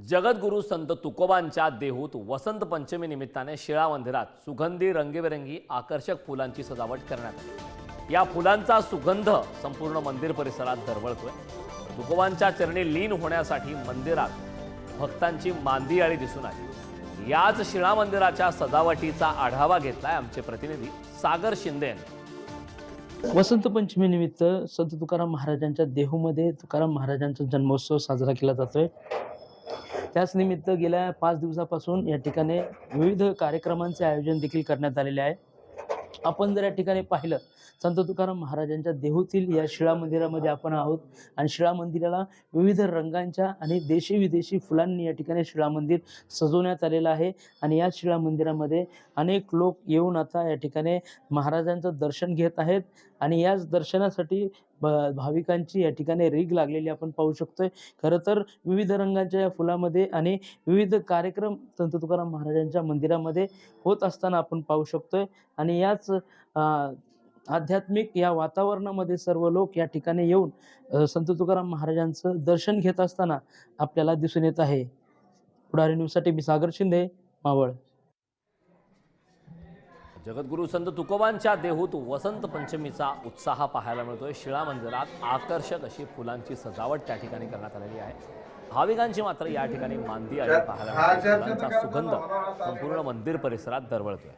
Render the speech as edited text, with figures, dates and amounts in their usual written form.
जगद्गुरू संत तुकोबांच्या देहूत वसंत पंचमी निमित्ताने शिळा मंदिरात सुगंधी रंगीबेरंगी आकर्षक फुलांची सजावट करण्यात आली। या फुलांचा सुगंध संपूर्ण मंदिर परिसरात दरवळतोय। तुकोबांच्या चरणी लीन होण्यासाठी मंदिरात भक्तांची मांदी आळी दिसून आली। याच शिळा मंदिराच्या सजावटीचा आढावा घेतलाय आमचे प्रतिनिधी सागर शिंदे यांनी। वसंत पंचमी निमित्त संत तुकाराम महाराजांच्या देहूमध्ये तुकाराम महाराजांचा जन्मोत्सव साजरा केला जातोय। त्याच निमित्त गेल्या 5 दिवसापासून या ठिकाणी विविध कार्यक्रमांचे आयोजन देखील करण्यात आलेले आहे। आपण जर या ठिकाणी पाहिलं, संत तुकाराम महाराजांच्या देहूतील या शिळा मंदिरामध्ये आपण आहोत आणि शिळा मंदिराला विविध रंगांच्या आणि देशी विदेशी फुलांनी या ठिकाणी शिळा मंदिर सजवण्यात आलेलं आहे। आणि या शिळा मंदिरामध्ये अनेक लोक येऊन आता या ठिकाणी महाराजांचं दर्शन घेत आहेत आणि याच दर्शनासाठी भाविकांची या ठिकाणी रीघ लागलेली आपण पाहू शकतोय। खरं तर विविध रंगांच्या या फुलामध्ये आणि विविध कार्यक्रम संत तुकाराम महाराजांच्या मंदिरामध्ये होत असताना आपण पाहू शकतोय। आणि याच आध्यात्मिक या वातावरणामध्ये सर्व लोक या ठिकाणी येऊन संत तुकाराम महाराजांचं दर्शन घेत असताना आपल्याला दिसून येत आहे। पुढारी न्यूजसाठी मी सागर शिंदे, मावळ। जगद्गुरू संत तुकोबांच्या देहूत वसंत पंचमीचा उत्साह पाहायला मिळतोय। शिळा मंदिरात आकर्षक अशी फुलांची सजावट त्या ठिकाणी करण्यात आलेली आहे। भाविकांची मात्र या ठिकाणी मांदी आळी पाहायला मिळते। फुलांचा सुगंध संपूर्ण मंदिर परिसरात दरवळतोय।